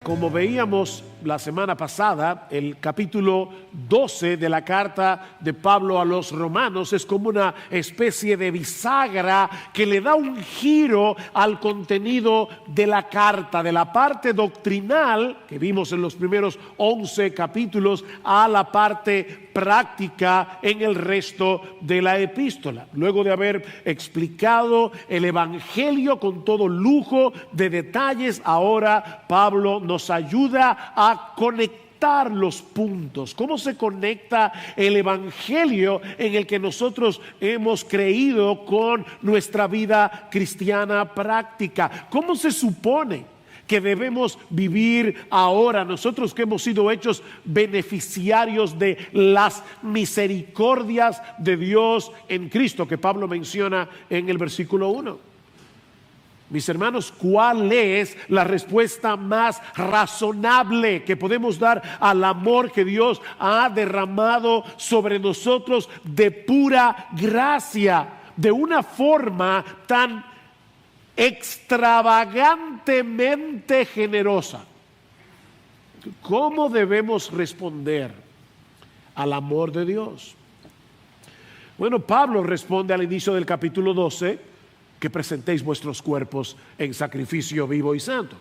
Como veíamos la semana pasada, el capítulo 12 de la carta de Pablo a los romanos es como una especie de bisagra que le da un giro al contenido de la carta, de la parte doctrinal que vimos en los primeros 11 capítulos a la parte práctica en el resto de la epístola. Luego de haber explicado el evangelio con todo lujo de detalles, ahora Pablo nos ayuda a conectar los puntos. ¿Cómo se conecta el evangelio en el que nosotros hemos creído con nuestra vida cristiana práctica? ¿Cómo se supone que debemos vivir ahora, nosotros que hemos sido hechos beneficiarios de las misericordias de Dios en Cristo, que Pablo menciona en el versículo 1? Mis hermanos, ¿cuál es la respuesta más razonable que podemos dar al amor que Dios ha derramado sobre nosotros de pura gracia, de una forma tan extravagantemente generosa? ¿Cómo debemos responder al amor de Dios? Bueno, Pablo responde al inicio del capítulo 12 que presentéis vuestros cuerpos en sacrificio vivo y santo.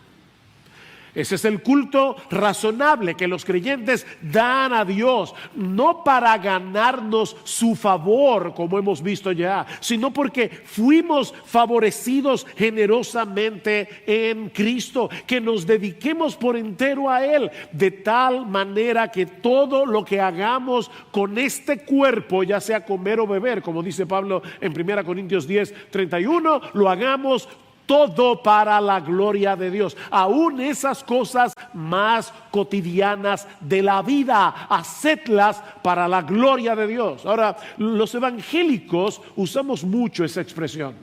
Ese es el culto razonable que los creyentes dan a Dios, no para ganarnos su favor, como hemos visto ya, sino porque fuimos favorecidos generosamente en Cristo, que nos dediquemos por entero a Él, de tal manera que todo lo que hagamos con este cuerpo, ya sea comer o beber, como dice Pablo en 1 Corintios 10:31, lo hagamos todo para la gloria de Dios. Aún esas cosas más cotidianas de la vida, hacedlas para la gloria de Dios. Ahora, los evangélicos usamos mucho esa expresión,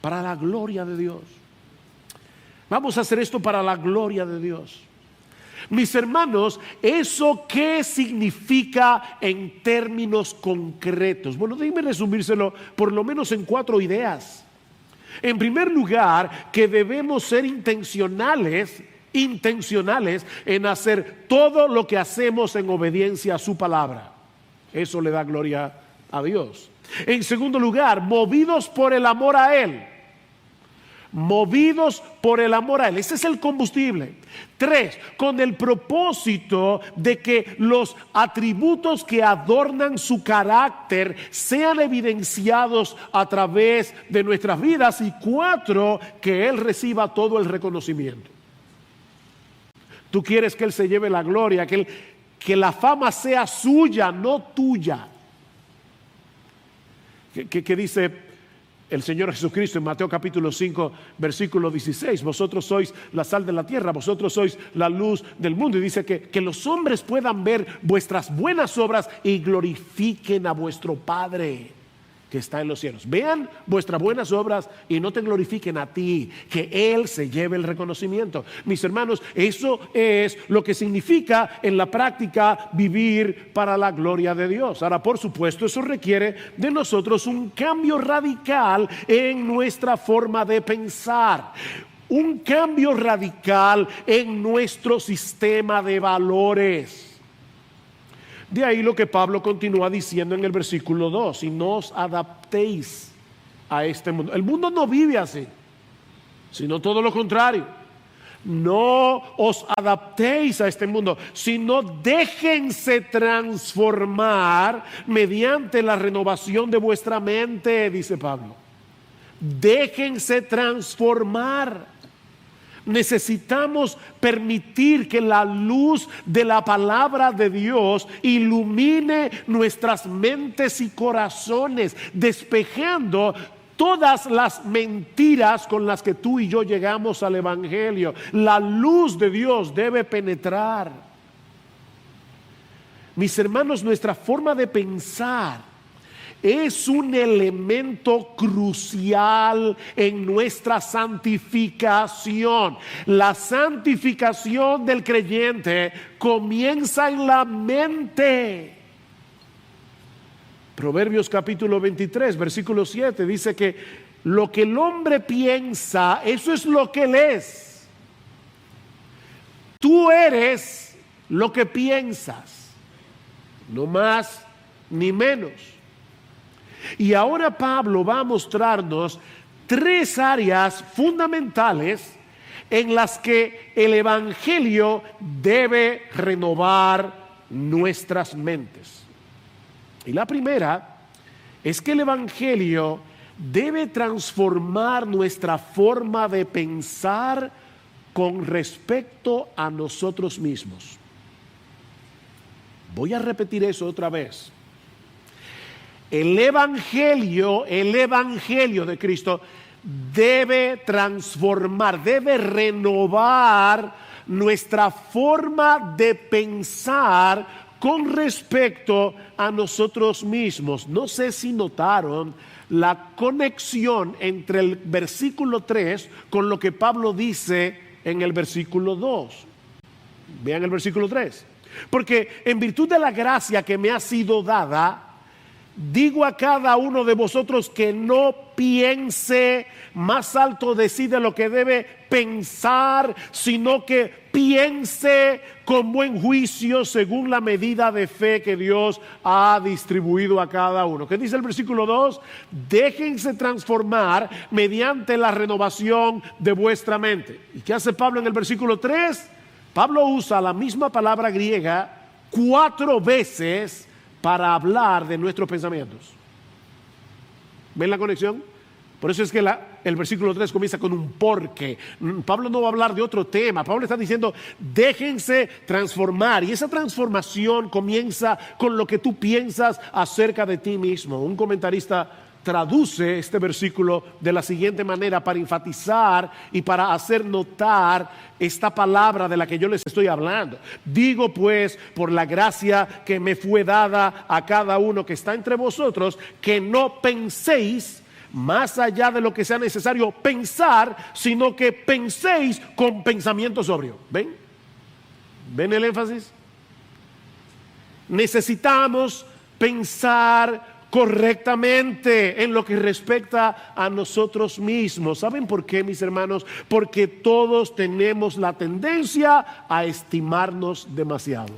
para la gloria de Dios. Vamos a hacer esto para la gloria de Dios. Mis hermanos, ¿eso qué significa en términos concretos? Bueno, déjenme resumírselo por lo menos en 4 ideas. En primer lugar, que debemos ser intencionales en hacer todo lo que hacemos en obediencia a su palabra. Eso le da gloria a Dios. En segundo lugar, movidos por el amor a Él. Movidos por el amor a Él. Ese es el combustible. 3, con el propósito de que los atributos que adornan su carácter sean evidenciados a través de nuestras vidas. Y 4, que Él reciba todo el reconocimiento. Tú quieres que Él se lleve la gloria, que la fama sea suya, no tuya. ¿Qué dice el Señor Jesucristo en Mateo capítulo 5 versículo 16? Vosotros sois la sal de la tierra, vosotros sois la luz del mundo. Y dice que los hombres puedan ver vuestras buenas obras y glorifiquen a vuestro Padre que está en los cielos. Vean vuestras buenas obras y no te glorifiquen a ti, que Él se lleve el reconocimiento. Mis hermanos, eso es lo que significa en la práctica vivir para la gloria de Dios. Ahora, por supuesto, eso requiere de nosotros un cambio radical en nuestra forma de pensar. Un cambio radical en nuestro sistema de valores. De ahí lo que Pablo continúa diciendo en el versículo 2: y no os adaptéis a este mundo. El mundo no vive así, sino todo lo contrario. No os adaptéis a este mundo, sino déjense transformar mediante la renovación de vuestra mente, dice Pablo. Déjense transformar. Necesitamos permitir que la luz de la palabra de Dios ilumine nuestras mentes y corazones, despejando todas las mentiras con las que tú y yo llegamos al evangelio. La luz de Dios debe penetrar. Mis hermanos, nuestra forma de pensar es un elemento crucial en nuestra santificación. La santificación del creyente comienza en la mente. Proverbios capítulo 23, versículo 7 dice que lo que el hombre piensa, eso es lo que él es. tú eres lo que piensas, no más ni menos. Y ahora Pablo va a mostrarnos 3 áreas fundamentales en las que el Evangelio debe renovar nuestras mentes. Y la primera es que el Evangelio debe transformar nuestra forma de pensar con respecto a nosotros mismos. Voy a repetir eso otra vez. El Evangelio de Cristo debe transformar, debe renovar nuestra forma de pensar con respecto a nosotros mismos. No sé si notaron la conexión entre el versículo 3 con lo que Pablo dice en el versículo 2. Vean el versículo 3. Porque en virtud de la gracia que me ha sido dada, digo a cada uno de vosotros que no piense más alto de sí de lo que debe pensar, sino que piense con buen juicio según la medida de fe que Dios ha distribuido a cada uno. ¿Qué dice el versículo 2? Déjense transformar mediante la renovación de vuestra mente. ¿Y qué hace Pablo en el versículo 3? Pablo usa la misma palabra griega 4 veces para hablar de nuestros pensamientos. ¿Ven la conexión? Por eso es que el versículo 3 comienza con un porque. Pablo no va a hablar de otro tema. Pablo está diciendo, déjense transformar. Y esa transformación comienza con lo que tú piensas acerca de ti mismo. Un comentarista traduce este versículo de la siguiente manera para enfatizar y para hacer notar esta palabra de la que yo les estoy hablando. Digo pues, por la gracia que me fue dada a cada uno que está entre vosotros, que no penséis más allá de lo que sea necesario pensar, sino que penséis con pensamiento sobrio. ¿Ven? ¿Ven el énfasis? Necesitamos pensar correctamente en lo que respecta a nosotros mismos. ¿Saben por qué, mis hermanos? Porque todos tenemos la tendencia a estimarnos demasiado.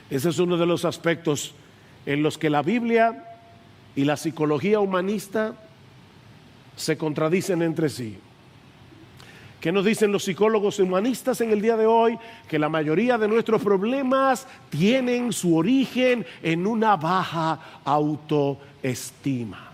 Ese es uno de los aspectos en los que la Biblia y la psicología humanista se contradicen entre sí. ¿Qué nos dicen los psicólogos humanistas en el día de hoy? Que la mayoría de nuestros problemas tienen su origen en una baja autoestima.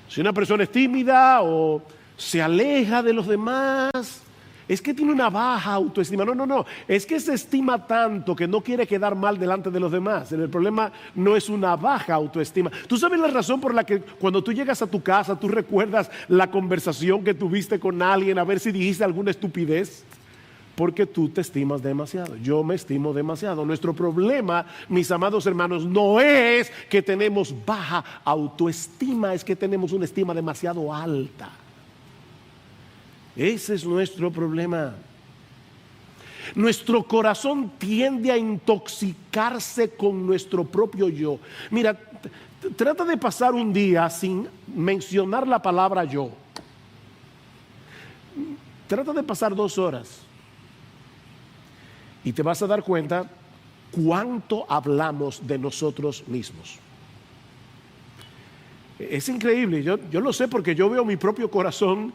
Si una persona es tímida o se aleja de los demás, es que tiene una baja autoestima. No, es que se estima tanto que no quiere quedar mal delante de los demás. El problema no es una baja autoestima. ¿Tú sabes la razón por la que cuando tú llegas a tu casa tú recuerdas la conversación que tuviste con alguien a ver si dijiste alguna estupidez? Porque tú te estimas demasiado. Yo me estimo demasiado. Nuestro problema, mis amados hermanos, no es que tenemos baja autoestima, es que tenemos una estima demasiado alta. Ese es nuestro problema. Nuestro corazón tiende a intoxicarse con nuestro propio yo. Mira, trata de pasar un día sin mencionar la palabra yo. Trata de pasar 2 horas y te vas a dar cuenta cuánto hablamos de nosotros mismos. Es increíble, yo lo sé porque yo veo mi propio corazón.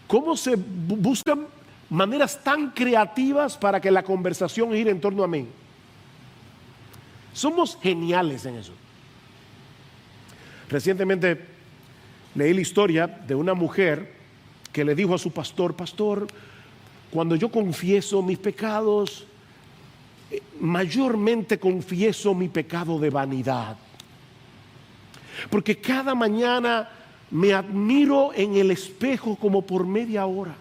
¿Cómo se buscan maneras tan creativas para que la conversación gire en torno a mí? Somos geniales en eso. Recientemente leí la historia de una mujer que le dijo a su pastor: pastor, cuando yo confieso mis pecados, mayormente confieso mi pecado de vanidad. Porque cada mañana me admiro en el espejo como por media hora.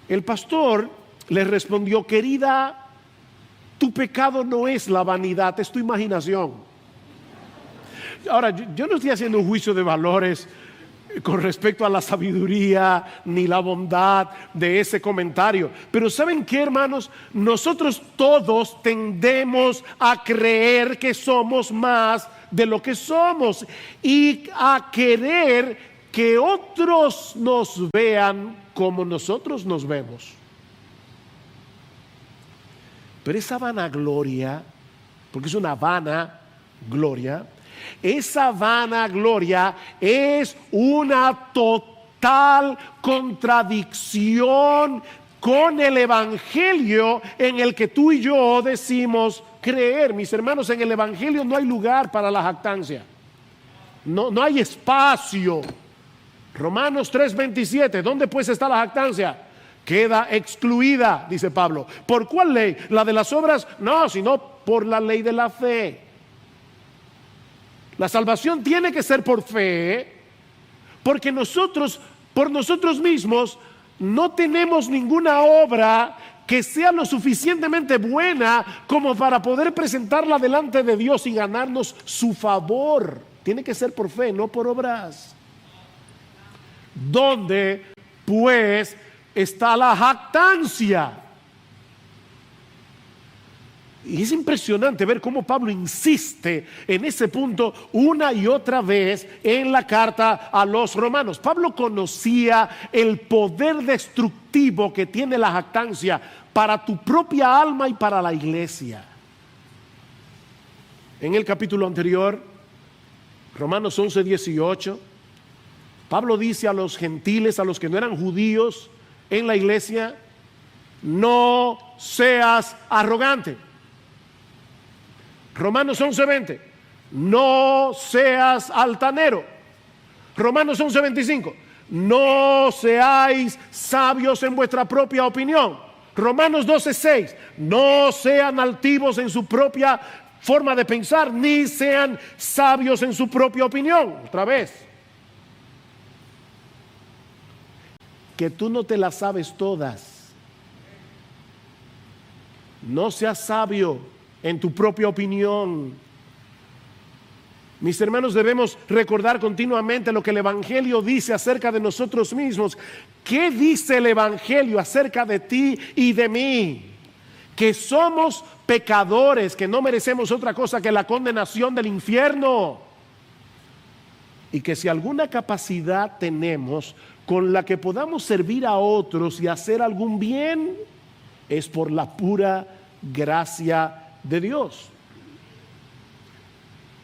El pastor le respondió: querida, tu pecado no es la vanidad, es tu imaginación. Ahora, yo no estoy haciendo un juicio de valores con respecto a la sabiduría ni la bondad de ese comentario, pero ¿saben qué, hermanos? Nosotros todos tendemos a creer que somos más de lo que somos y a querer que otros nos vean como nosotros nos vemos. Pero esa vanagloria, porque es una vanagloria, esa vanagloria es una total contradicción con el evangelio en el que tú y yo decimos creer. Mis hermanos, en el evangelio no hay lugar para la jactancia. No hay espacio. Romanos 3:27, ¿dónde pues está la jactancia? Queda excluida, dice Pablo. ¿Por cuál ley? ¿La de las obras? No, sino por la ley de la fe. La salvación tiene que ser por fe, porque nosotros, por nosotros mismos, no tenemos ninguna obra que sea lo suficientemente buena como para poder presentarla delante de Dios y ganarnos su favor. Tiene que ser por fe, no por obras. ¿Dónde, pues, está la jactancia? Y es impresionante ver cómo Pablo insiste en ese punto una y otra vez en la carta a los romanos. Pablo conocía el poder destructivo que tiene la jactancia para tu propia alma y para la iglesia. En el capítulo anterior, Romanos 11:18, Pablo dice a los gentiles, a los que no eran judíos en la iglesia: no seas arrogante. Romanos 11:20, no seas altanero. Romanos 11:25, no seáis sabios en vuestra propia opinión. Romanos 12:6, no sean altivos en su propia forma de pensar, ni sean sabios en su propia opinión. Otra vez, que tú no te las sabes todas. No seas sabio en tu propia opinión. Mis hermanos, debemos recordar continuamente lo que el Evangelio dice acerca de nosotros mismos. ¿Qué dice el Evangelio acerca de ti y de mí? Que somos pecadores, que no merecemos otra cosa que la condenación del infierno. Y que si alguna capacidad tenemos con la que podamos servir a otros y hacer algún bien, es por la pura gracia de Dios.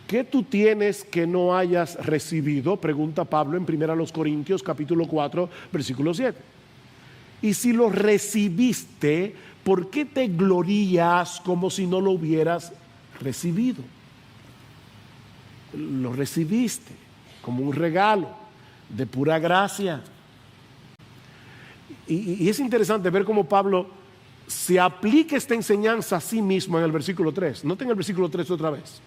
¿Qué tú tienes que no hayas recibido? Pregunta Pablo en 1 Corintios capítulo 4 versículo 7. Y si lo recibiste, ¿por qué te glorías como si no lo hubieras recibido? Lo recibiste como un regalo de pura gracia. Y es interesante ver cómo Pablo se aplica esta enseñanza a sí mismo en el versículo 3. Noten el versículo 3 otra vez.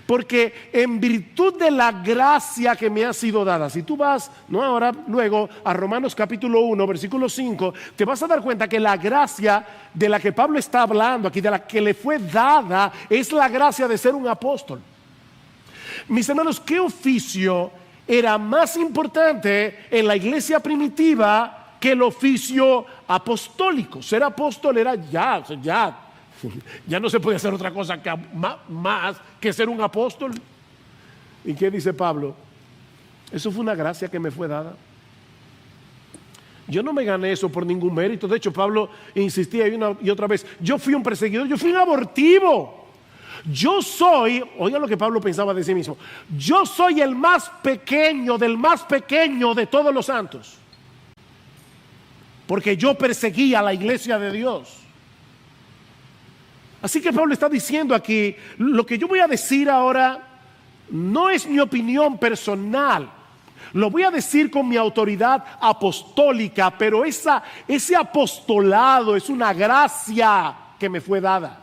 Porque en virtud de la gracia que me ha sido dada, si tú vas, no ahora, luego a Romanos capítulo 1, versículo 5, te vas a dar cuenta que la gracia de la que Pablo está hablando aquí, de la que le fue dada, es la gracia de ser un apóstol. Mis hermanos, ¿qué oficio era más importante en la iglesia primitiva que el oficio apostólico? Ser apóstol era ya no se puede hacer otra cosa que más que ser un apóstol. ¿Y qué dice Pablo? Eso fue una gracia que me fue dada. Yo no me gané eso por ningún mérito. De hecho, Pablo insistía una y otra vez: yo fui un perseguidor, yo fui un abortivo. Yo soy, oiga lo que Pablo pensaba de sí mismo, yo soy el más pequeño del más pequeño de todos los santos, porque yo perseguía a la iglesia de Dios. Así que Pablo está diciendo aquí: lo que yo voy a decir ahora no es mi opinión personal, lo voy a decir con mi autoridad apostólica, pero ese apostolado es una gracia que me fue dada.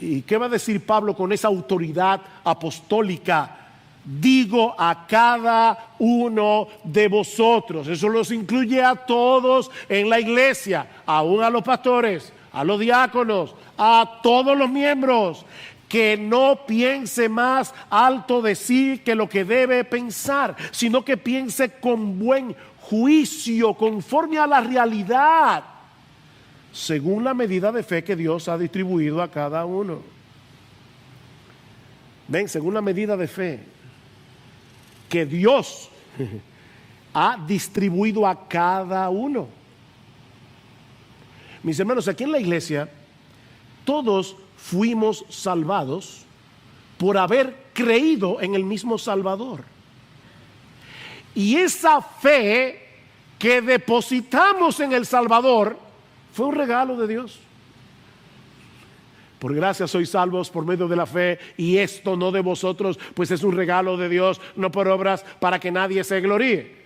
¿Y qué va a decir Pablo con esa autoridad apostólica? Digo a cada uno de vosotros. Eso los incluye a todos en la iglesia, aún a los pastores, a los diáconos, a todos los miembros, que no piense más alto de sí que lo que debe pensar, sino que piense con buen juicio, conforme a la realidad, según la medida de fe que Dios ha distribuido a cada uno. Ven, según la medida de fe que Dios ha distribuido a cada uno. Mis hermanos, aquí en la iglesia, todos fuimos salvados por haber creído en el mismo Salvador. Y esa fe que depositamos en el Salvador fue un regalo de Dios. Por gracia sois salvos por medio de la fe, y esto no de vosotros, pues es un regalo de Dios, no por obras, para que nadie se gloríe.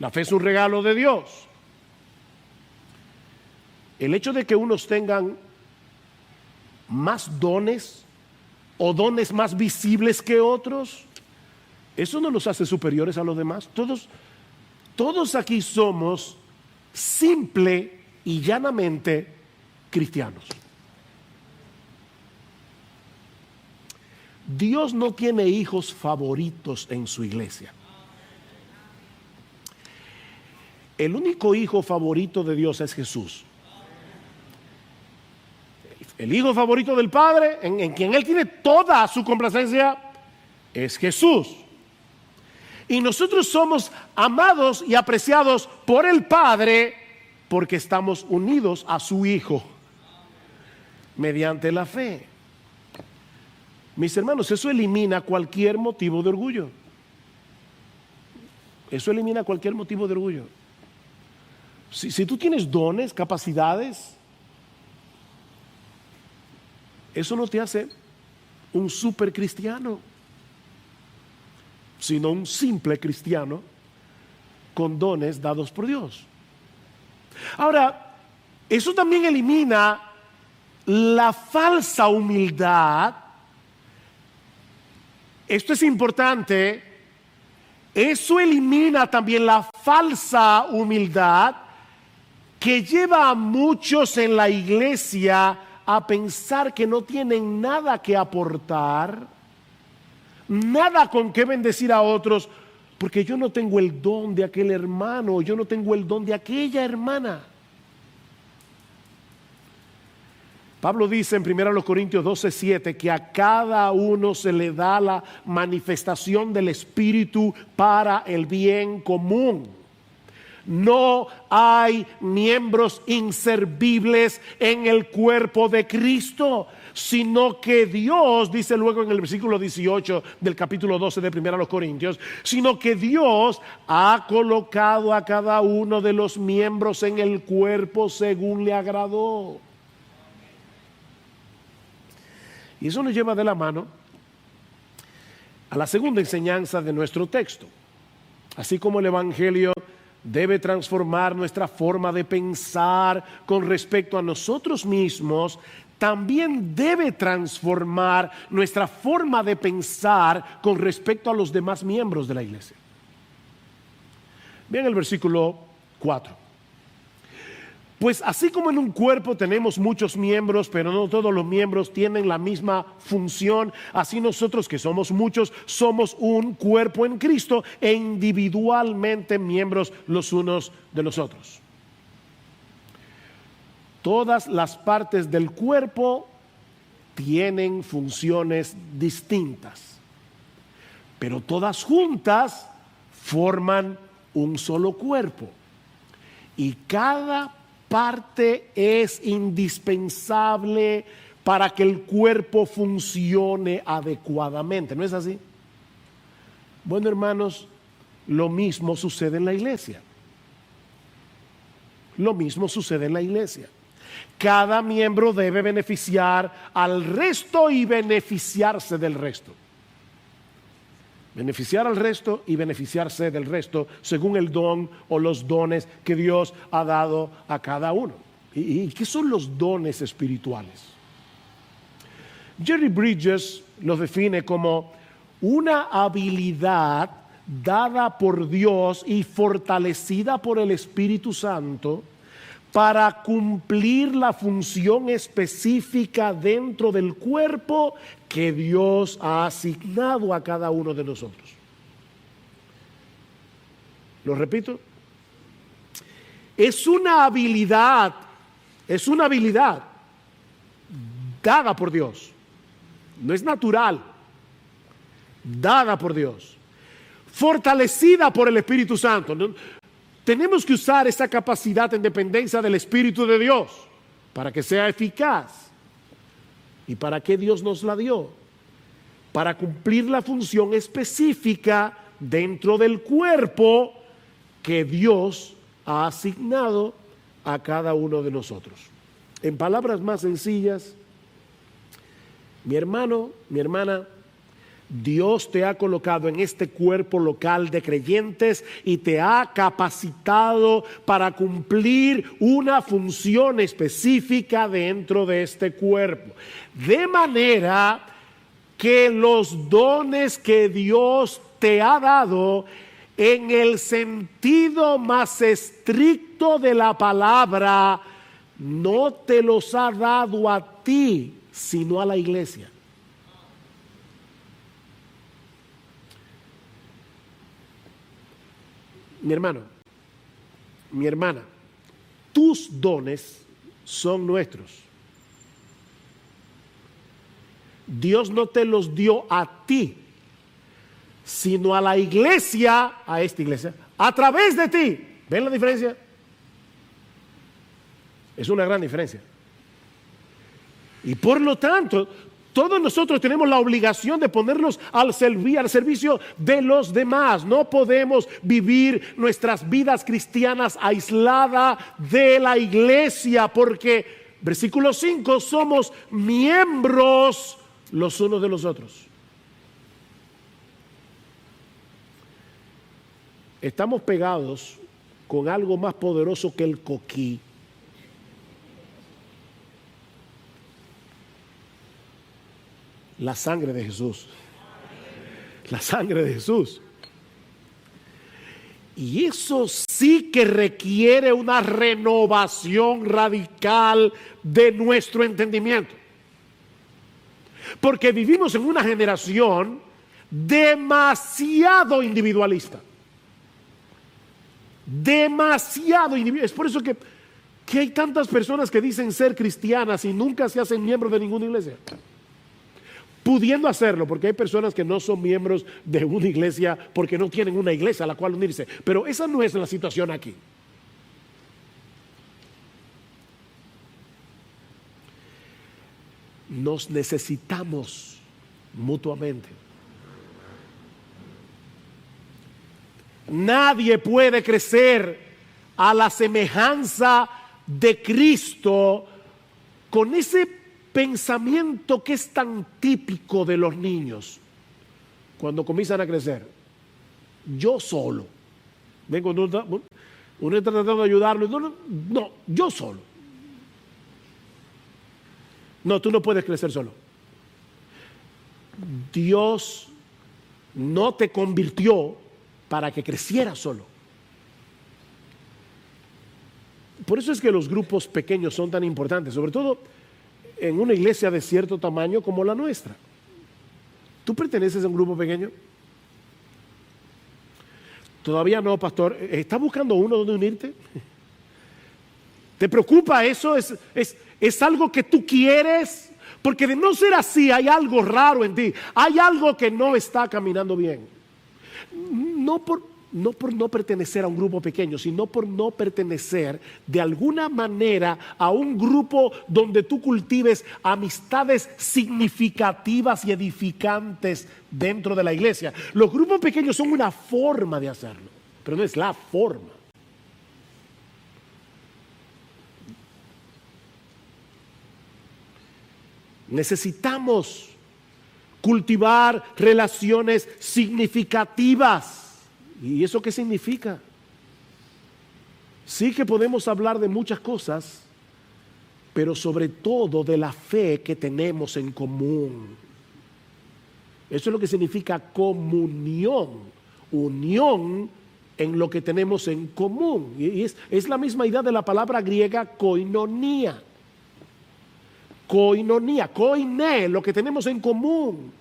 La fe es un regalo de Dios. El hecho de que unos tengan más dones o dones más visibles que otros, eso no los hace superiores a los demás. Todos aquí somos simple y llanamente cristianos. Dios no tiene hijos favoritos en su iglesia. El único hijo favorito de Dios es Jesús. El hijo favorito del Padre, en quien Él tiene toda su complacencia, es Jesús. Y nosotros somos amados y apreciados por el Padre porque estamos unidos a su Hijo mediante la fe. Mis hermanos, eso elimina cualquier motivo de orgullo. Eso elimina cualquier motivo de orgullo. Si tú tienes dones, capacidades, eso no te hace un super cristiano, sino un simple cristiano con dones dados por Dios. Ahora, eso también elimina la falsa humildad. Esto es importante. Eso elimina también la falsa humildad que lleva a muchos en la iglesia a pensar que no tienen nada que aportar, nada con qué bendecir a otros, porque yo no tengo el don de aquel hermano, yo no tengo el don de aquella hermana. Pablo dice en 1 Corintios 12:7 que a cada uno se le da la manifestación del Espíritu para el bien común. No hay miembros inservibles en el cuerpo de Cristo, sino que Dios, dice luego en el versículo 18 del capítulo 12 de 1 Corintios, sino que Dios ha colocado a cada uno de los miembros en el cuerpo según le agradó. Y eso nos lleva de la mano a la segunda enseñanza de nuestro texto. Así como el Evangelio debe transformar nuestra forma de pensar con respecto a nosotros mismos, también debe transformar nuestra forma de pensar con respecto a los demás miembros de la iglesia. Vean el versículo 4. Pues así como en un cuerpo tenemos muchos miembros, pero no todos los miembros tienen la misma función, así nosotros que somos muchos, somos un cuerpo en Cristo e individualmente miembros los unos de los otros. Todas las partes del cuerpo tienen funciones distintas, pero todas juntas forman un solo cuerpo. Y cada parte es indispensable para que el cuerpo funcione adecuadamente. ¿No es así? Bueno, hermanos, lo mismo sucede en la iglesia. Lo mismo sucede en la iglesia. Cada miembro debe beneficiar al resto y beneficiarse del resto. Beneficiar al resto y beneficiarse del resto según el don o los dones que Dios ha dado a cada uno. ¿Y qué son los dones espirituales? Jerry Bridges los define como una habilidad dada por Dios y fortalecida por el Espíritu Santo para cumplir la función específica dentro del cuerpo que Dios ha asignado a cada uno de nosotros. Lo repito, es una habilidad dada por Dios, no es natural, dada por Dios, fortalecida por el Espíritu Santo. Tenemos que usar esa capacidad en dependencia del Espíritu de Dios para que sea eficaz. ¿Y para qué Dios nos la dio? Para cumplir la función específica dentro del cuerpo que Dios ha asignado a cada uno de nosotros. En palabras más sencillas, mi hermano, mi hermana, Dios te ha colocado en este cuerpo local de creyentes y te ha capacitado para cumplir una función específica dentro de este cuerpo. De manera que los dones que Dios te ha dado, en el sentido más estricto de la palabra, no te los ha dado a ti, sino a la iglesia. Mi hermano, mi hermana, tus dones son nuestros. Dios no te los dio a ti, sino a la iglesia, a esta iglesia, a través de ti. ¿Ven la diferencia? Es una gran diferencia. Y por lo tanto, todos nosotros tenemos la obligación de ponernos al servicio de los demás. No podemos vivir nuestras vidas cristianas aislada de la iglesia, porque, versículo 5, somos miembros los unos de los otros. Estamos pegados con algo más poderoso que el coquí. La sangre de Jesús. La sangre de Jesús. Y eso sí que requiere una renovación radical de nuestro entendimiento. Porque vivimos en una generación demasiado individualista. Demasiado individualista. Es por eso que hay tantas personas que dicen ser cristianas y nunca se hacen miembros de ninguna iglesia. Pudiendo hacerlo, porque hay personas que no son miembros de una iglesia porque no tienen una iglesia a la cual unirse. Pero esa no es la situación aquí. Nos necesitamos mutuamente. Nadie puede crecer a la semejanza de Cristo con ese pensamiento que es tan típico de los niños cuando comienzan a crecer. Yo solo. Ven, cuando uno está tratando de ayudarlo. No, yo solo. No, tú no puedes crecer solo. Dios no te convirtió para que crecieras solo. Por eso es que los grupos pequeños son tan importantes, sobre todo en una iglesia de cierto tamaño como la nuestra. ¿Tú perteneces a un grupo pequeño? Todavía no, pastor. ¿Estás buscando uno donde unirte? ¿Te preocupa eso? ¿Es algo que tú quieres? Porque de no ser así hay algo raro en ti. Hay algo que no está caminando bien. No por no pertenecer a un grupo pequeño, sino por no pertenecer de alguna manera a un grupo donde tú cultives amistades significativas y edificantes dentro de la iglesia. Los grupos pequeños son una forma de hacerlo, pero no es la forma. Necesitamos cultivar relaciones significativas. ¿Y eso qué significa? Sí que podemos hablar de muchas cosas, pero sobre todo de la fe que tenemos en común. Eso es lo que significa comunión, unión en lo que tenemos en común. Y es la misma idea de la palabra griega koinonia. Koinonia, koiné, lo que tenemos en común.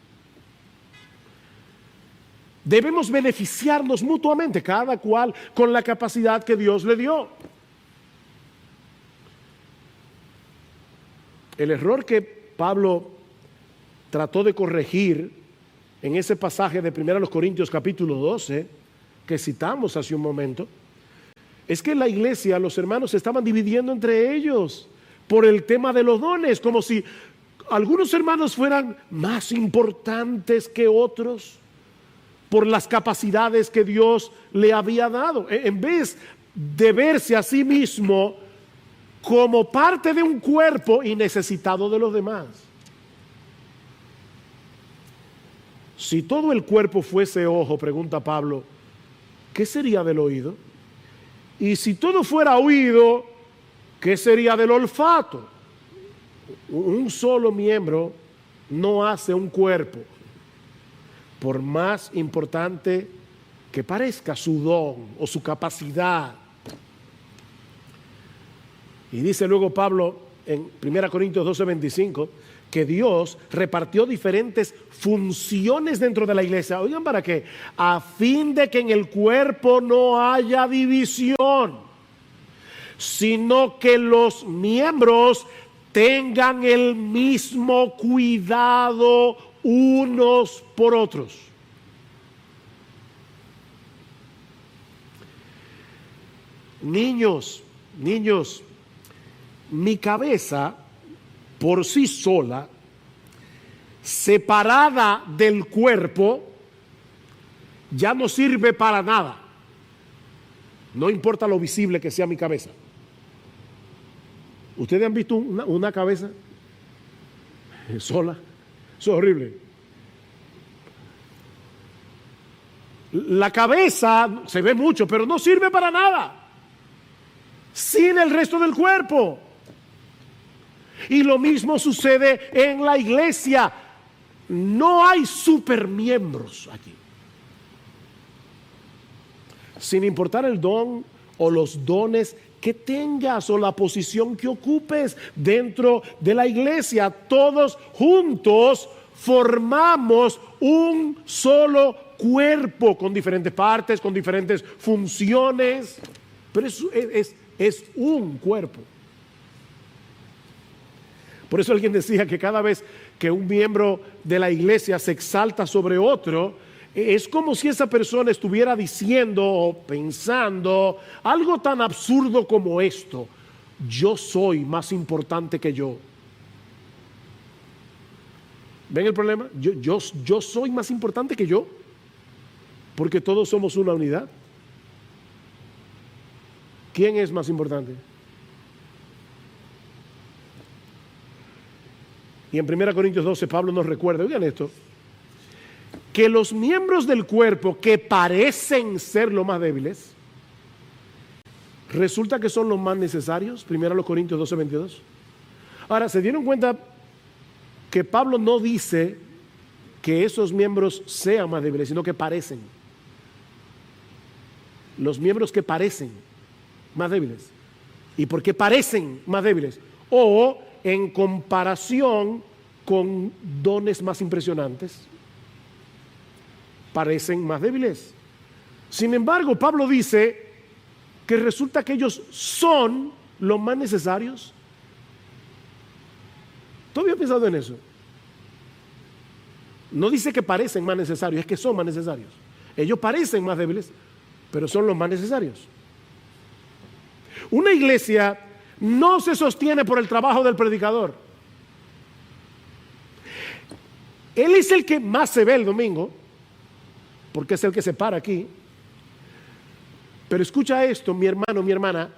Debemos beneficiarnos mutuamente, cada cual con la capacidad que Dios le dio. El error que Pablo trató de corregir en ese pasaje de 1 Corintios capítulo 12, que citamos hace un momento, es que la iglesia, los hermanos se estaban dividiendo entre ellos por el tema de los dones, como si algunos hermanos fueran más importantes que otros por las capacidades que Dios le había dado, en vez de verse a sí mismo como parte de un cuerpo y necesitado de los demás. Si todo el cuerpo fuese ojo, pregunta Pablo, ¿qué sería del oído? Y si todo fuera oído, ¿qué sería del olfato? Un solo miembro no hace un cuerpo, por más importante que parezca su don o su capacidad. Y dice luego Pablo en 1 Corintios 12:25 que Dios repartió diferentes funciones dentro de la iglesia. Oigan, ¿para qué? A fin de que en el cuerpo no haya división, sino que los miembros tengan el mismo cuidado unos por otros. Niños, mi cabeza por sí sola, separada del cuerpo, ya no sirve para nada. No importa lo visible que sea mi cabeza. ¿Ustedes han visto una cabeza sola? Eso es horrible. La cabeza se ve mucho, pero no sirve para nada sin el resto del cuerpo. Y lo mismo sucede en la iglesia. No hay supermiembros aquí. Sin importar el don o los dones que tengas o la posición que ocupes dentro de la iglesia, todos juntos formamos un solo cuerpo con diferentes partes, con diferentes funciones, pero es un cuerpo. Por eso alguien decía que cada vez que un miembro de la iglesia se exalta sobre otro, es como si esa persona estuviera diciendo o pensando algo tan absurdo como esto: yo soy más importante que yo. ¿Ven el problema? Yo soy más importante que yo, porque todos somos una unidad. ¿Quién es más importante? Y en 1 Corintios 12 Pablo nos recuerda, oigan esto, que los miembros del cuerpo que parecen ser los más débiles, resulta que son los más necesarios. 1 Corintios 12:22. Ahora, ¿se dieron cuenta que Pablo no dice que esos miembros sean más débiles, sino que parecen? Los miembros que parecen más débiles. ¿Y por qué parecen más débiles? O en comparación con dones más impresionantes, parecen más débiles. Sin embargo, Pablo dice que resulta que ellos son los más necesarios. ¿Tú habías pensado en eso? No dice que parecen más necesarios, es que son más necesarios. Ellos parecen más débiles, pero son los más necesarios. Una iglesia no se sostiene por el trabajo del predicador. Él es el que más se ve el domingo, porque es el que se para aquí. Pero escucha esto, mi hermano, mi hermana: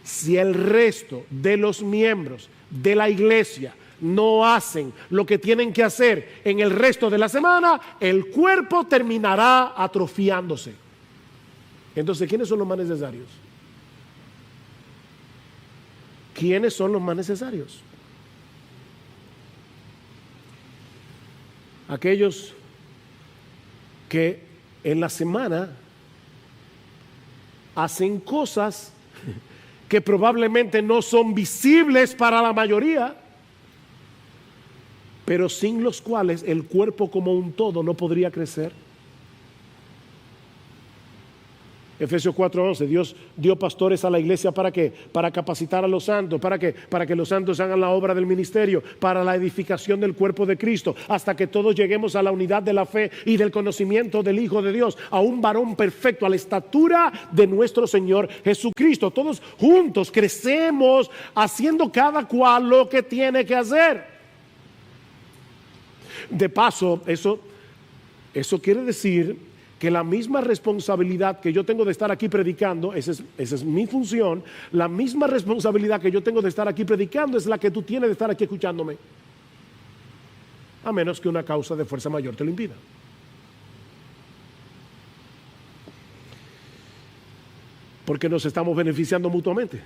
si el resto de los miembros de la iglesia no hacen lo que tienen que hacer en el resto de la semana, el cuerpo terminará atrofiándose. Entonces, ¿quiénes son los más necesarios? ¿Quiénes son los más necesarios? Aquellos que en la semana hacen cosas que probablemente no son visibles para la mayoría, pero sin los cuales el cuerpo como un todo no podría crecer. Efesios 4:11, Dios dio pastores a la iglesia ¿para qué? Para capacitar a los santos. ¿Para qué? Para que los santos hagan la obra del ministerio, para la edificación del cuerpo de Cristo, hasta que todos lleguemos a la unidad de la fe y del conocimiento del Hijo de Dios, a un varón perfecto, a la estatura de nuestro Señor Jesucristo. Todos juntos crecemos haciendo cada cual lo que tiene que hacer. De paso, eso quiere decir que la misma responsabilidad que yo tengo de estar aquí predicando, esa es mi función, la misma responsabilidad que yo tengo de estar aquí predicando es la que tú tienes de estar aquí escuchándome. A menos que una causa de fuerza mayor te lo impida. Porque nos estamos beneficiando mutuamente.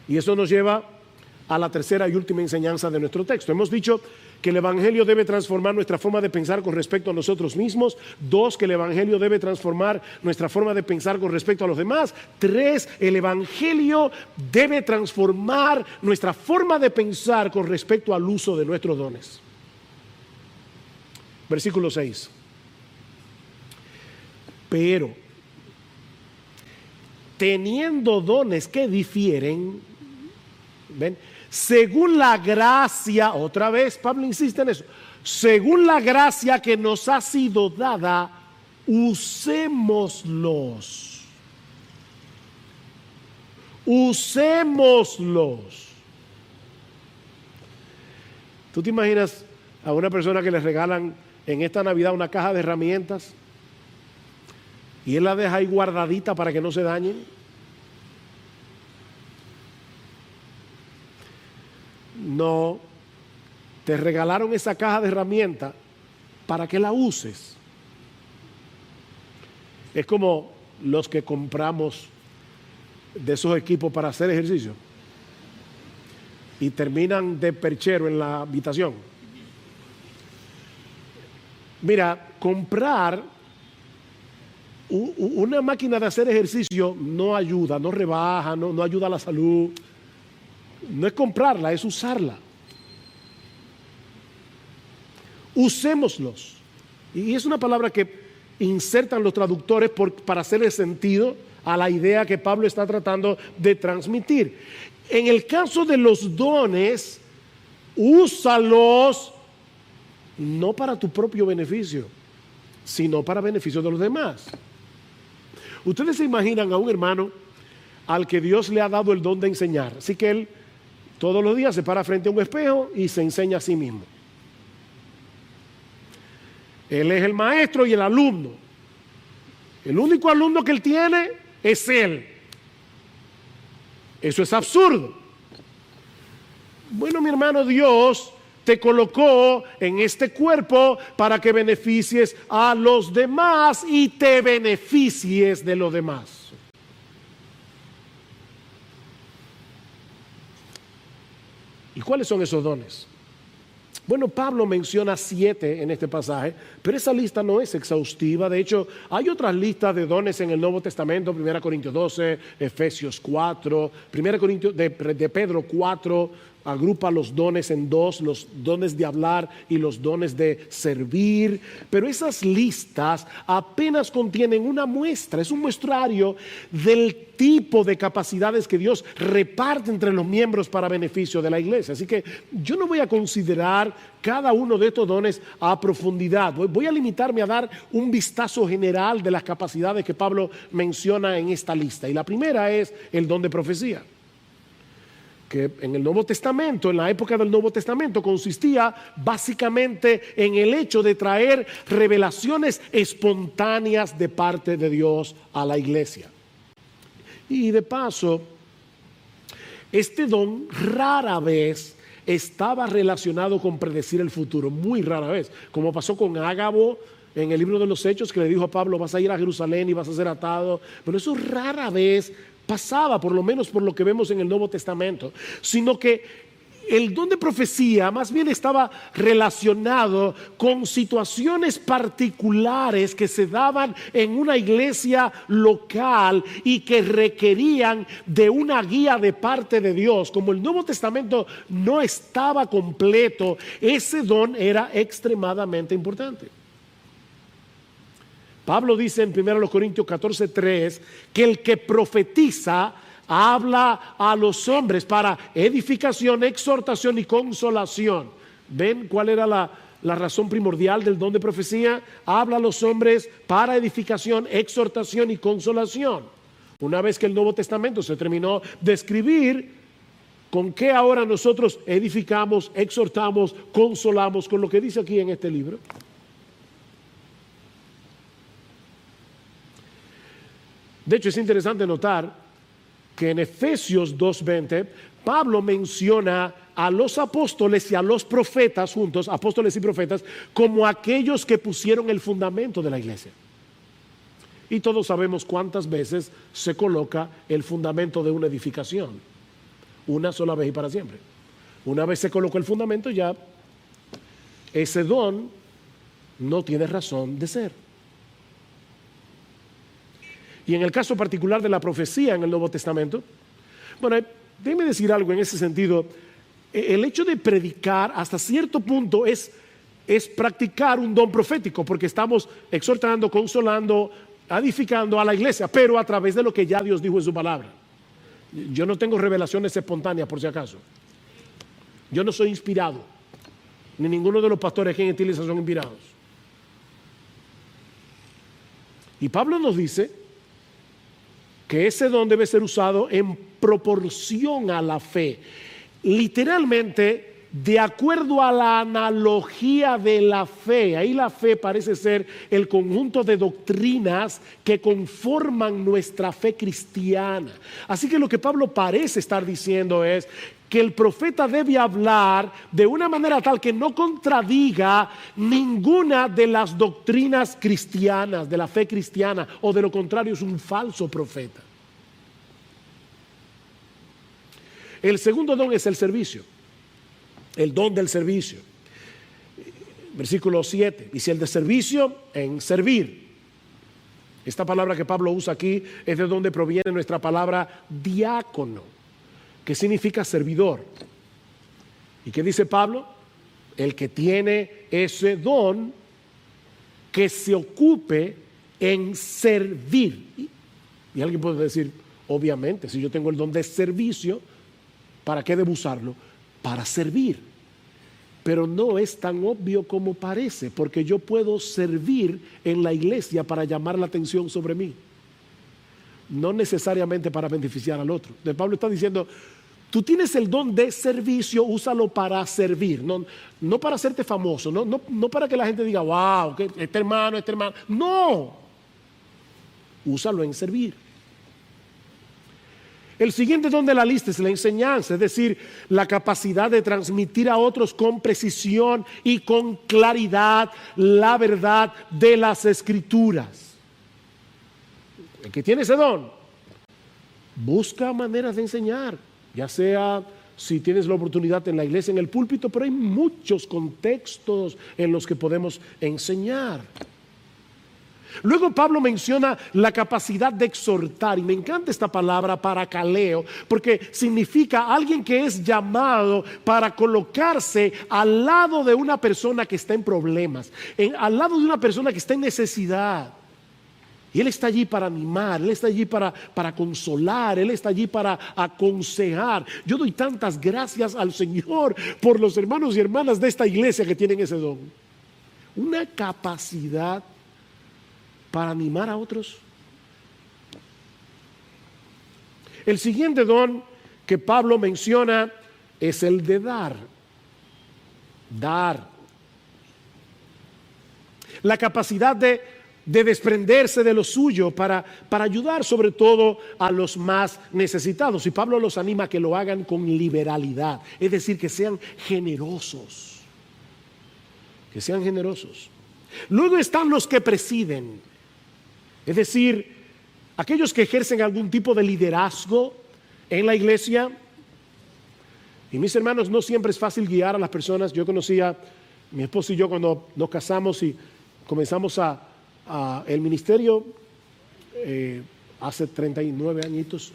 Y eso nos lleva a la tercera y última enseñanza de nuestro texto. Hemos dicho que el Evangelio debe transformar nuestra forma de pensar con respecto a nosotros mismos. 2, que el Evangelio debe transformar nuestra forma de pensar con respecto a los demás. 3, el Evangelio debe transformar nuestra forma de pensar con respecto al uso de nuestros dones. Versículo 6. Pero, teniendo dones que difieren, ¿ven?, según la gracia, otra vez Pablo insiste en eso, según la gracia que nos ha sido dada, usémoslos. Usémoslos. ¿Tú te imaginas a una persona que le regalan en esta Navidad una caja de herramientas y él la deja ahí guardadita para que no se dañen? No, te regalaron esa caja de herramientas para que la uses. Es como los que compramos de esos equipos para hacer ejercicio y terminan de perchero en la habitación. Mira, comprar una máquina de hacer ejercicio no ayuda, no rebaja, no ayuda a la salud. No es comprarla, es usarla. Usémoslos. Y es una palabra que insertan los traductores para hacerle sentido a la idea que Pablo está tratando de transmitir. En el caso de los dones, úsalos no para tu propio beneficio, sino para beneficio de los demás. Ustedes se imaginan a un hermano al que Dios le ha dado el don de enseñar, así que él todos los días se para frente a un espejo y se enseña a sí mismo. Él es el maestro y el alumno. El único alumno que él tiene es él. Eso es absurdo. Bueno, mi hermano, Dios te colocó en este cuerpo para que beneficies a los demás y te beneficies de los demás. ¿Y cuáles son esos dones? Bueno, Pablo menciona 7 en este pasaje, pero esa lista no es exhaustiva. De hecho, hay otras listas de dones en el Nuevo Testamento, 1 Corintios 12, Efesios 4, 1 Corintios de Pedro 4, agrupa los dones en 2, los dones de hablar y los dones de servir. Pero esas listas apenas contienen una muestra, es un muestrario del tipo de capacidades que Dios reparte entre los miembros para beneficio de la iglesia. Así que yo no voy a considerar cada uno de estos dones a profundidad. Voy a limitarme a dar un vistazo general de las capacidades que Pablo menciona en esta lista. Y la primera es el don de profecía, que en el Nuevo Testamento, en la época del Nuevo Testamento, consistía básicamente en el hecho de traer revelaciones espontáneas de parte de Dios a la iglesia. Y de paso, este don rara vez estaba relacionado con predecir el futuro, muy rara vez, como pasó con Ágabo en el libro de los Hechos, que le dijo a Pablo: vas a ir a Jerusalén y vas a ser atado. Pero eso rara vez pasaba, por lo menos por lo que vemos en el Nuevo Testamento, sino que el don de profecía más bien estaba relacionado con situaciones particulares que se daban en una iglesia local y que requerían de una guía de parte de Dios. Como el Nuevo Testamento no estaba completo, ese don era extremadamente importante. Pablo dice en 1 Corintios 14:3 que el que profetiza habla a los hombres para edificación, exhortación y consolación. ¿Ven cuál era la razón primordial del don de profecía? Habla a los hombres para edificación, exhortación y consolación. Una vez que el Nuevo Testamento se terminó de escribir, ¿con qué ahora nosotros edificamos, exhortamos, consolamos? Con lo que dice aquí en este libro. De hecho, es interesante notar que en Efesios 2:20, Pablo menciona a los apóstoles y a los profetas juntos, apóstoles y profetas, como aquellos que pusieron el fundamento de la iglesia. Y todos sabemos cuántas veces se coloca el fundamento de una edificación. Una sola vez y para siempre. Una vez se colocó el fundamento, ya ese don no tiene razón de ser. Y en el caso particular de la profecía en el Nuevo Testamento, bueno, déjeme decir algo en ese sentido. El hecho de predicar hasta cierto punto es practicar un don profético, porque estamos exhortando, consolando, edificando a la iglesia, pero a través de lo que ya Dios dijo en su palabra. Yo no tengo revelaciones espontáneas, por si acaso. Yo no soy inspirado, ni ninguno de los pastores que en esta iglesia son inspirados. Y Pablo nos dice que ese don debe ser usado en proporción a la fe. Literalmente, de acuerdo a la analogía de la fe. Ahí la fe parece ser el conjunto de doctrinas que conforman nuestra fe cristiana. Así que lo que Pablo parece estar diciendo es que el profeta debe hablar de una manera tal que no contradiga ninguna de las doctrinas cristianas, de la fe cristiana, o de lo contrario es un falso profeta. El segundo don es el servicio, el don del servicio. Versículo 7, dice el de servicio en servir. Esta palabra que Pablo usa aquí es de donde proviene nuestra palabra diácono, que significa servidor. ¿Y qué dice Pablo? El que tiene ese don, que se ocupe en servir. Y alguien puede decir, obviamente, si yo tengo el don de servicio, ¿para qué debo usarlo? Para servir. Pero no es tan obvio como parece, porque yo puedo servir en la iglesia para llamar la atención sobre mí, no necesariamente para beneficiar al otro. De Pablo está diciendo, tú tienes el don de servicio, úsalo para servir, no para hacerte famoso, no para que la gente diga, wow, que este hermano, no, úsalo en servir. El siguiente don de la lista es la enseñanza, es decir, la capacidad de transmitir a otros con precisión y con claridad la verdad de las Escrituras. El que tiene ese don, busca maneras de enseñar, ya sea si tienes la oportunidad en la iglesia, en el púlpito, pero hay muchos contextos en los que podemos enseñar. Luego Pablo menciona la capacidad de exhortar, y me encanta esta palabra parakaleo, porque significa alguien que es llamado para colocarse al lado de una persona que está en problemas, al lado de una persona que está en necesidad. Y Él está allí para animar, Él está allí para consolar, Él está allí para aconsejar. Yo doy tantas gracias al Señor por los hermanos y hermanas de esta iglesia que tienen ese don. Una capacidad para animar a otros. El siguiente don que Pablo menciona es el de dar. Dar. La capacidad de desprenderse de lo suyo para ayudar sobre todo a los más necesitados. Y Pablo los anima a que lo hagan con liberalidad, es decir, que sean generosos. Que sean generosos. Luego están los que presiden. Es decir, aquellos que ejercen algún tipo de liderazgo en la iglesia. Y mis hermanos, no siempre es fácil guiar a las personas. Yo conocía, mi esposo y yo cuando nos casamos y comenzamos el ministerio hace 39 añitos,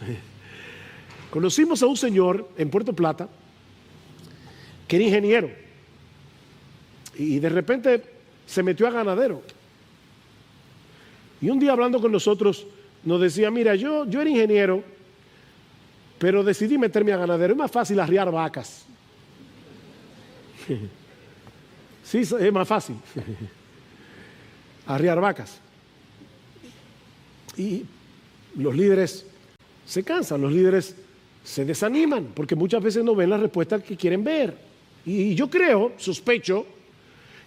conocimos a un señor en Puerto Plata que era ingeniero y de repente se metió a ganadero. Y un día hablando con nosotros, nos decía, mira, yo era ingeniero, pero decidí meterme a ganadero. Es más fácil arriar vacas. Sí, es más fácil. Arriar vacas. Y los líderes se cansan, los líderes se desaniman, porque muchas veces no ven la respuesta que quieren ver. Y yo creo, sospecho,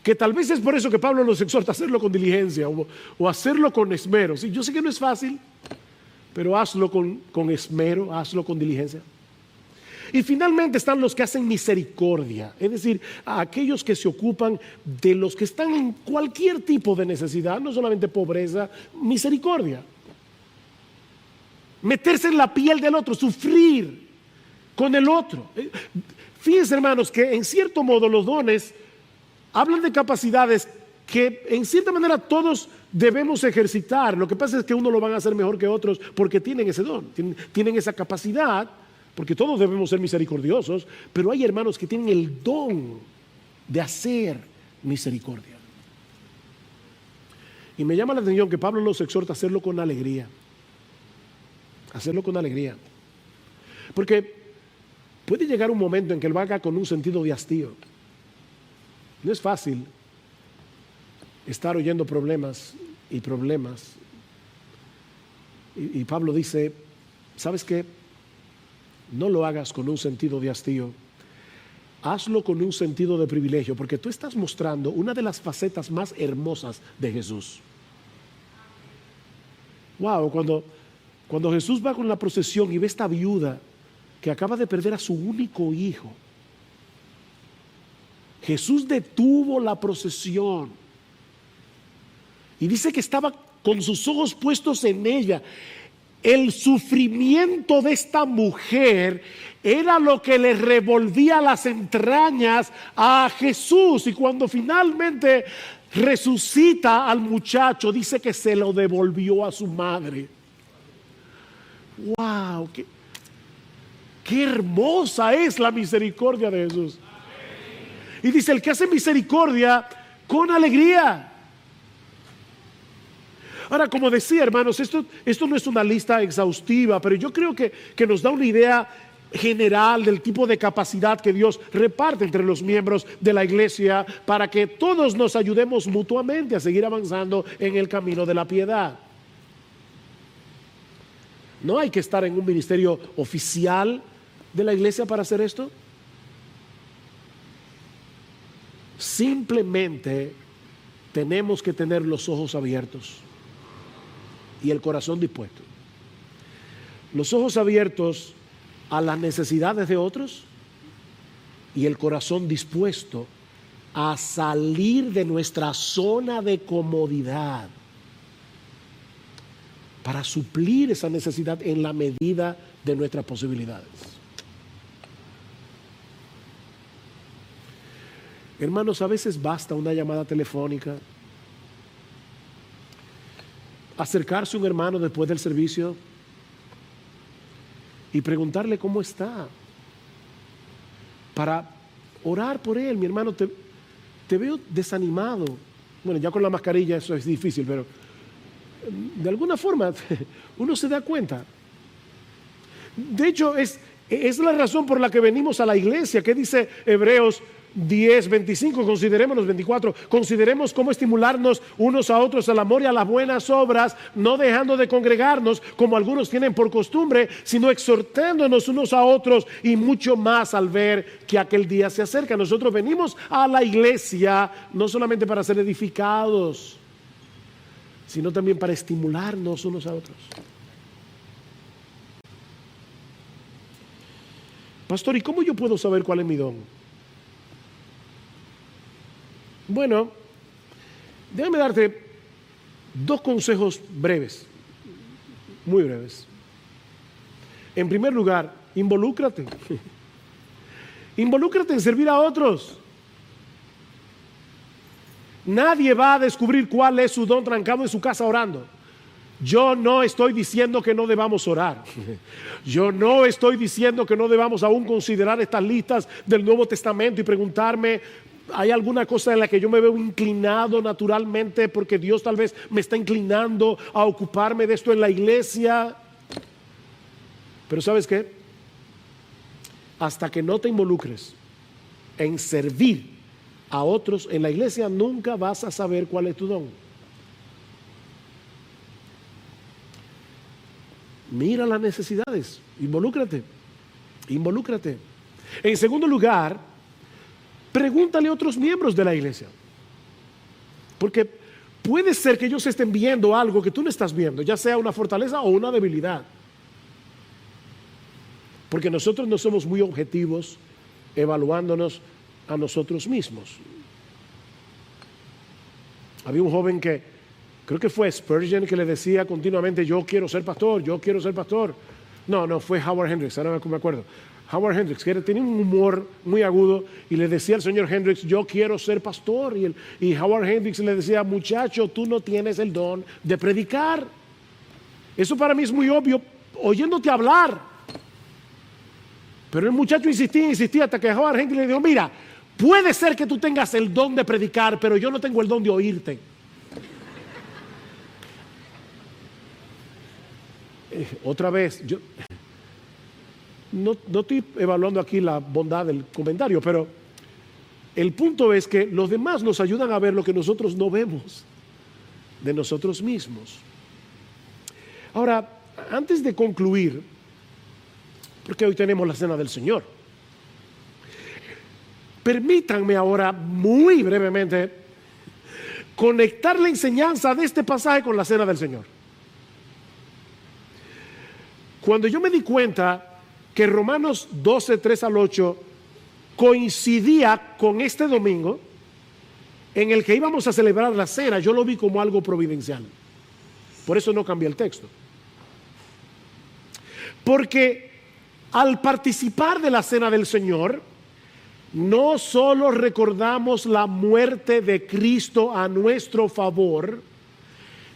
que tal vez es por eso que Pablo los exhorta a hacerlo con diligencia o hacerlo con esmero. Sí, yo sé que no es fácil, pero hazlo con esmero, hazlo con diligencia. Y finalmente están los que hacen misericordia, es decir, a aquellos que se ocupan de los que están en cualquier tipo de necesidad, no solamente pobreza, misericordia. Meterse en la piel del otro, sufrir con el otro. Fíjense, hermanos, que en cierto modo los dones hablan de capacidades que en cierta manera todos debemos ejercitar. Lo que pasa es que unos lo van a hacer mejor que otros porque tienen ese don, tienen esa capacidad, porque todos debemos ser misericordiosos, pero hay hermanos que tienen el don de hacer misericordia. Y me llama la atención que Pablo los exhorta a hacerlo con alegría. Hacerlo con alegría. Porque puede llegar un momento en que lo haga con un sentido de hastío. No es fácil estar oyendo problemas y problemas. Y Pablo dice, ¿sabes qué? No lo hagas con un sentido de hastío. Hazlo con un sentido de privilegio, porque tú estás mostrando una de las facetas más hermosas de Jesús. Wow, cuando Jesús va con la procesión y ve esta viuda que acaba de perder a su único hijo, Jesús detuvo la procesión y dice que estaba con sus ojos puestos en ella. El sufrimiento de esta mujer era lo que le revolvía las entrañas a Jesús, y cuando finalmente resucita al muchacho, dice que se lo devolvió a su madre. ¡Wow! ¡Qué hermosa es la misericordia de Jesús! Y dice, el que hace misericordia con alegría. Ahora, como decía, hermanos, esto no es una lista exhaustiva, pero yo creo que nos da una idea general del tipo de capacidad que Dios reparte entre los miembros de la iglesia para que todos nos ayudemos mutuamente a seguir avanzando en el camino de la piedad. No hay que estar en un ministerio oficial de la iglesia para hacer esto. Simplemente tenemos que tener los ojos abiertos y el corazón dispuesto. Los ojos abiertos a las necesidades de otros y el corazón dispuesto a salir de nuestra zona de comodidad para suplir esa necesidad en la medida de nuestras posibilidades. Hermanos, a veces basta una llamada telefónica, acercarse a un hermano después del servicio y preguntarle cómo está, para orar por él. Mi hermano, te veo desanimado. Bueno, ya con la mascarilla eso es difícil, pero de alguna forma uno se da cuenta. De hecho, es la razón por la que venimos a la iglesia. ¿Qué dice Hebreos 10:25? Consideremos los 24. Consideremos cómo estimularnos unos a otros al amor y a las buenas obras, no dejando de congregarnos como algunos tienen por costumbre, sino exhortándonos unos a otros, y mucho más al ver que aquel día se acerca. Nosotros venimos a la iglesia no solamente para ser edificados, sino también para estimularnos unos a otros. Pastor, ¿y cómo yo puedo saber cuál es mi don? Bueno, déjame darte dos consejos breves, muy breves. En primer lugar, involúcrate. Involúcrate en servir a otros. Nadie va a descubrir cuál es su don trancado en su casa orando. Yo no estoy diciendo que no debamos orar. Yo no estoy diciendo que no debamos aún considerar estas listas del Nuevo Testamento y preguntarme hay alguna cosa en la que yo me veo inclinado naturalmente porque Dios tal vez me está inclinando a ocuparme de esto en la iglesia. Pero ¿sabes qué? Hasta que no te involucres en servir a otros en la iglesia, nunca vas a saber cuál es tu don. Mira las necesidades, involúcrate. En segundo lugar, pregúntale a otros miembros de la iglesia. Porque puede ser que ellos estén viendo algo que tú no estás viendo, ya sea una fortaleza o una debilidad. Porque nosotros no somos muy objetivos evaluándonos a nosotros mismos. Había un joven que, creo que fue Spurgeon, que le decía continuamente: yo quiero ser pastor, yo quiero ser pastor. No, fue Howard Hendricks, ahora me acuerdo. Howard Hendricks, que tenía un humor muy agudo, y le decía al señor Hendricks: yo quiero ser pastor. Y Howard Hendricks le decía: muchacho, tú no tienes el don de predicar. Eso para mí es muy obvio oyéndote hablar. Pero el muchacho insistía hasta que Howard Hendricks le dijo: mira, puede ser que tú tengas el don de predicar, pero yo no tengo el don de oírte. Otra vez, yo no estoy evaluando aquí la bondad del comentario, pero el punto es que los demás nos ayudan a ver lo que nosotros no vemos de nosotros mismos. Ahora, antes de concluir, porque hoy tenemos la Cena del Señor, permítanme ahora muy brevemente conectar la enseñanza de este pasaje con la Cena del Señor. Cuando yo me di cuenta que Romanos 12, 3 al 8 coincidía con este domingo en el que íbamos a celebrar la cena, yo lo vi como algo providencial. Por eso no cambié el texto. Porque al participar de la Cena del Señor, no solo recordamos la muerte de Cristo a nuestro favor,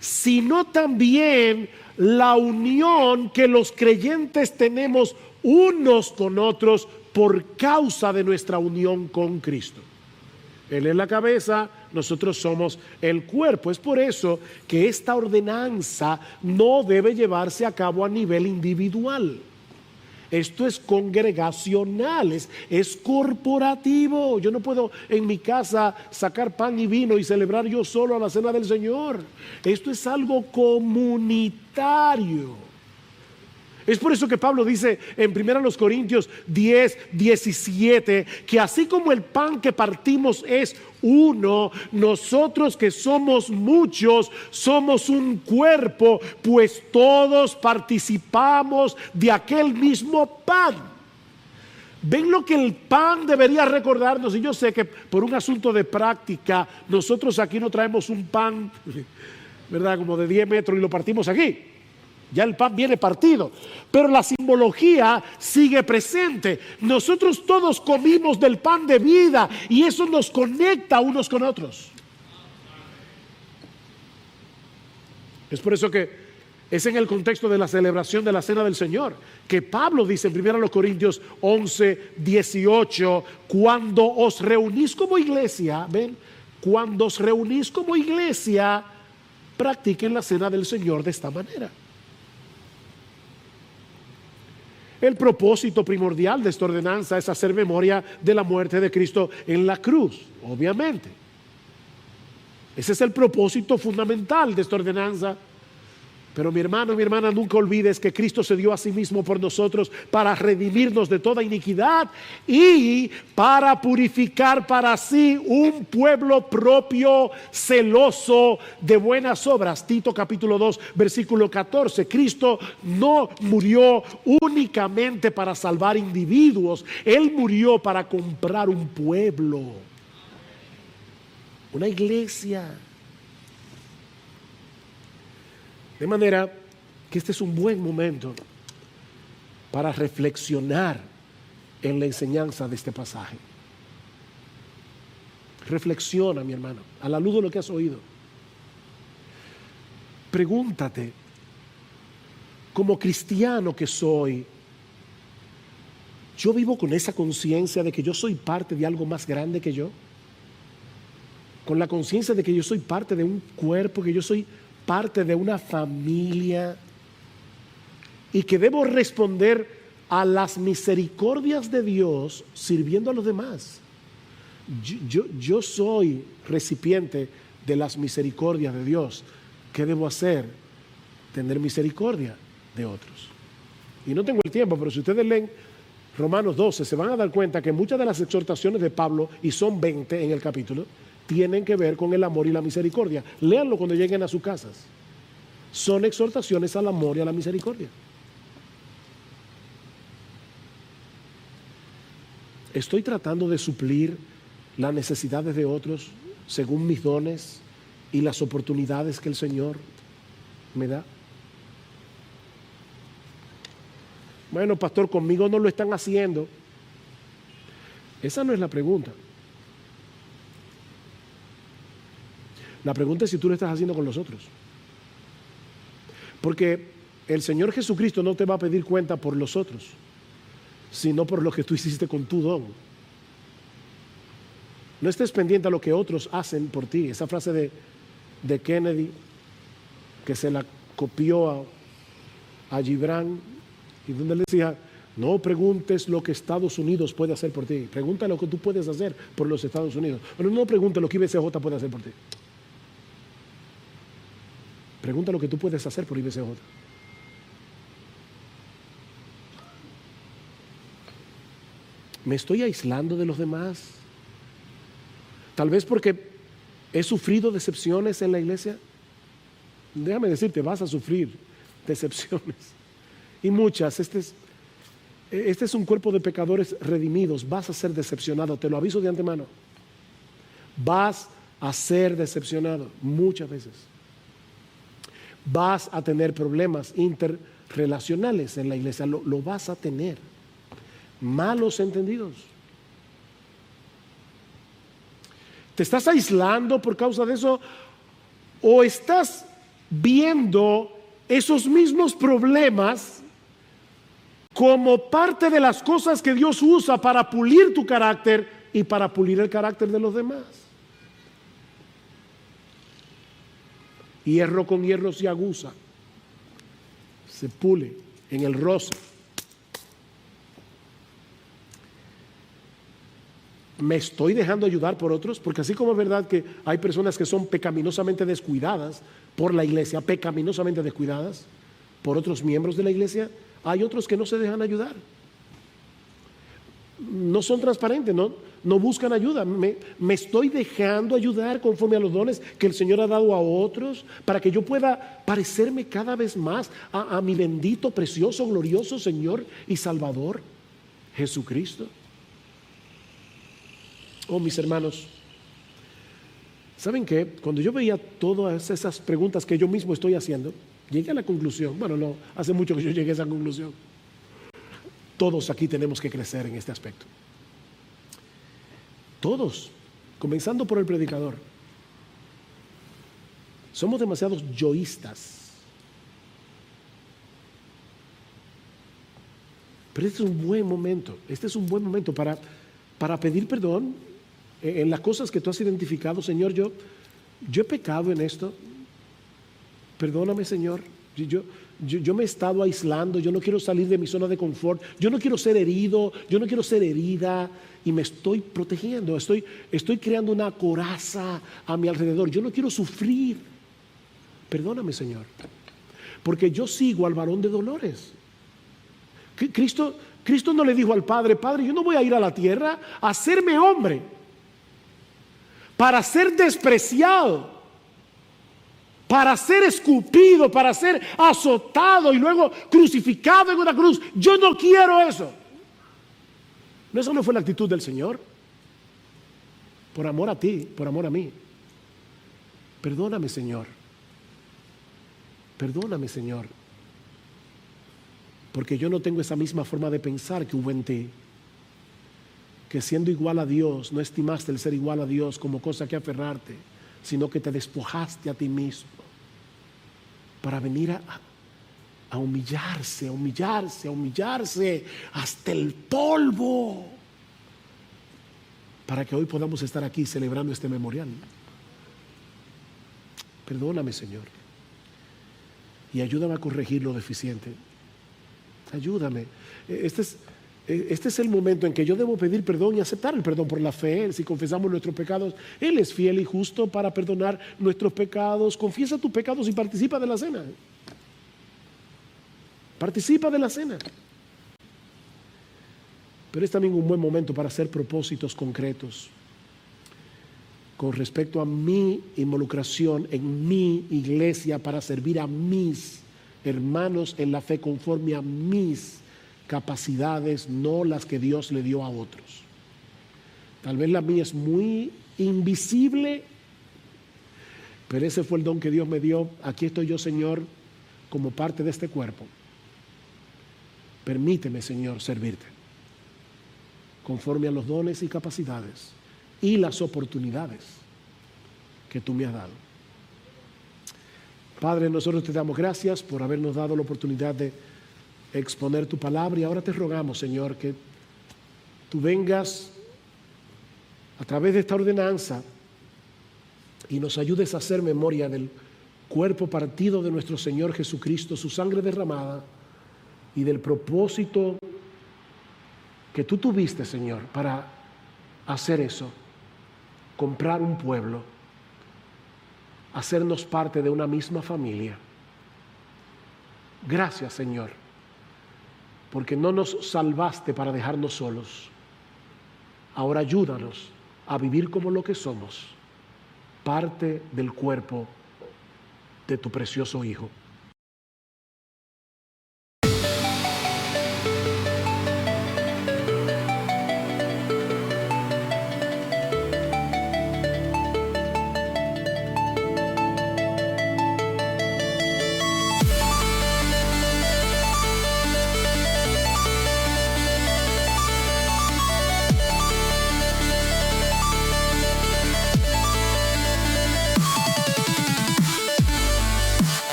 sino también la unión que los creyentes tenemos unos con otros por causa de nuestra unión con Cristo. Él es la cabeza, nosotros somos el cuerpo. Es por eso que esta ordenanza no debe llevarse a cabo a nivel individual. Esto es congregacional, es corporativo. Yo no puedo en mi casa sacar pan y vino y celebrar yo solo a la Cena del Señor. Esto es algo comunitario. Es por eso que Pablo dice en 1 Corintios 10, 17, que así como el pan que partimos es uno, nosotros que somos muchos somos un cuerpo, pues todos participamos de aquel mismo pan. ¿Ven lo que el pan debería recordarnos? Y yo sé que por un asunto de práctica, nosotros aquí no traemos un pan, ¿verdad?, como de 10 metros y lo partimos aquí. Ya el pan viene partido, pero la simbología sigue presente. Nosotros todos comimos del pan de vida y eso nos conecta unos con otros. Es por eso que es en el contexto de la celebración de la Cena del Señor que Pablo dice en 1 Corintios 11, 18, cuando os reunís como iglesia, ven, cuando os reunís como iglesia, practiquen la Cena del Señor de esta manera. El propósito primordial de esta ordenanza es hacer memoria de la muerte de Cristo en la cruz, obviamente. Ese es el propósito fundamental de esta ordenanza. Pero mi hermano, mi hermana, nunca olvides que Cristo se dio a sí mismo por nosotros para redimirnos de toda iniquidad y para purificar para sí un pueblo propio, celoso de buenas obras. Tito capítulo 2, versículo 14. Cristo no murió únicamente para salvar individuos. Él murió para comprar un pueblo, una iglesia. De manera que este es un buen momento para reflexionar en la enseñanza de este pasaje. Reflexiona, mi hermano, a la luz de lo que has oído. Pregúntate, como cristiano que soy, ¿yo vivo con esa conciencia de que yo soy parte de algo más grande que yo? con la conciencia de que yo soy parte de un cuerpo, que yo soy parte de una familia y que debo responder a las misericordias de Dios sirviendo a los demás. Yo soy recipiente de las misericordias de Dios. ¿Qué debo hacer? Tener misericordia de otros. Y no tengo el tiempo, pero si ustedes leen Romanos 12, se van a dar cuenta que muchas de las exhortaciones de Pablo, y son 20 en el capítulo, tienen que ver con el amor y la misericordia. Léanlo cuando lleguen a sus casas. Son exhortaciones al amor y a la misericordia. Estoy tratando de suplir las necesidades de otros según mis dones y las oportunidades que el Señor me da. Bueno, pastor, conmigo no lo están haciendo. Esa no es la pregunta. La pregunta es si tú lo estás haciendo con los otros. Porque el Señor Jesucristo no te va a pedir cuenta por los otros, sino por lo que tú hiciste con tu don. No estés pendiente a lo que otros hacen por ti. Esa frase de Kennedy, que se la copió a Gibran, y donde le decía, no preguntes lo que Estados Unidos puede hacer por ti, pregunta lo que tú puedes hacer por los Estados Unidos. Pero no preguntes lo que IBCJ puede hacer por ti. Pregunta lo que tú puedes hacer por IBCJ. ¿Me estoy aislando de los demás? Tal vez porque he sufrido decepciones en la iglesia. Déjame decirte, vas a sufrir decepciones. Y muchas. Este es un cuerpo de pecadores redimidos. Vas a ser decepcionado, te lo aviso de antemano. Vas a ser decepcionado muchas veces. Vas a tener problemas interrelacionales en la iglesia. Lo vas a tener. Malos entendidos. ¿Te estás aislando por causa de eso? ¿O estás viendo esos mismos problemas como parte de las cosas que Dios usa para pulir tu carácter y para pulir el carácter de los demás? Hierro con hierro se aguza, se pule en el roce. ¿Me estoy dejando ayudar por otros? Porque así como es verdad que hay personas que son pecaminosamente descuidadas por la iglesia, pecaminosamente descuidadas por otros miembros de la iglesia, hay otros que no se dejan ayudar. No son transparentes, no buscan ayuda. Me estoy dejando ayudar conforme a los dones que el Señor ha dado a otros para que yo pueda parecerme cada vez más a mi bendito, precioso, glorioso Señor y Salvador Jesucristo. Oh, mis hermanos, ¿saben qué? Cuando yo veía todas esas preguntas que yo mismo estoy haciendo, llegué a la conclusión, bueno, no, hace mucho que yo llegué a esa conclusión. Todos aquí tenemos que crecer en este aspecto. Todos, comenzando por el predicador. Somos demasiados yoístas. Pero este es un buen momento para pedir perdón en las cosas que tú has identificado. Señor, yo he pecado en esto. Perdóname, Señor. Yo me he estado aislando. Yo no quiero salir de mi zona de confort. Yo no quiero ser herido. Yo no quiero ser herida. Y me estoy protegiendo. Estoy creando una coraza a mi alrededor. Yo no quiero sufrir. Perdóname, Señor. Porque yo sigo al varón de dolores. Cristo no le dijo al Padre, Padre, yo no voy a ir a la tierra a hacerme hombre para ser despreciado, para ser escupido, para ser azotado y luego crucificado en una cruz. Yo no quiero eso. No, esa no fue la actitud del Señor. Por amor a ti, por amor a mí. Perdóname, Señor. Perdóname, Señor. Porque yo no tengo esa misma forma de pensar que hubo en ti. Que siendo igual a Dios, no estimaste el ser igual a Dios como cosa que aferrarte, sino que te despojaste a ti mismo para venir a humillarse hasta el polvo, para que hoy podamos estar aquí celebrando este memorial. Perdóname, Señor. Y ayúdame a corregir lo deficiente. Ayúdame. Este es el momento en que yo debo pedir perdón y aceptar el perdón por la fe. Si confesamos nuestros pecados, Él es fiel y justo para perdonar nuestros pecados. Confiesa tus pecados y participa de la cena. Participa de la cena. Pero es también un buen momento para hacer propósitos concretos con respecto a mi involucración en mi iglesia para servir a mis hermanos en la fe conforme a mis capacidades, no las que Dios le dio a otros. Tal vez la mía es muy invisible, pero ese fue el don que Dios me dio. Aquí estoy yo, Señor, como parte de este cuerpo. Permíteme, Señor, servirte conforme a los dones y capacidades y las oportunidades que tú me has dado. Padre, nosotros te damos gracias por habernos dado la oportunidad de exponer tu palabra, y ahora te rogamos, Señor, que tú vengas a través de esta ordenanza y nos ayudes a hacer memoria del cuerpo partido de nuestro Señor Jesucristo, su sangre derramada, y del propósito que tú tuviste, Señor, para hacer eso, comprar un pueblo, hacernos parte de una misma familia. Gracias, Señor, porque no nos salvaste para dejarnos solos. Ahora ayúdanos a vivir como lo que somos, parte del cuerpo de tu precioso Hijo.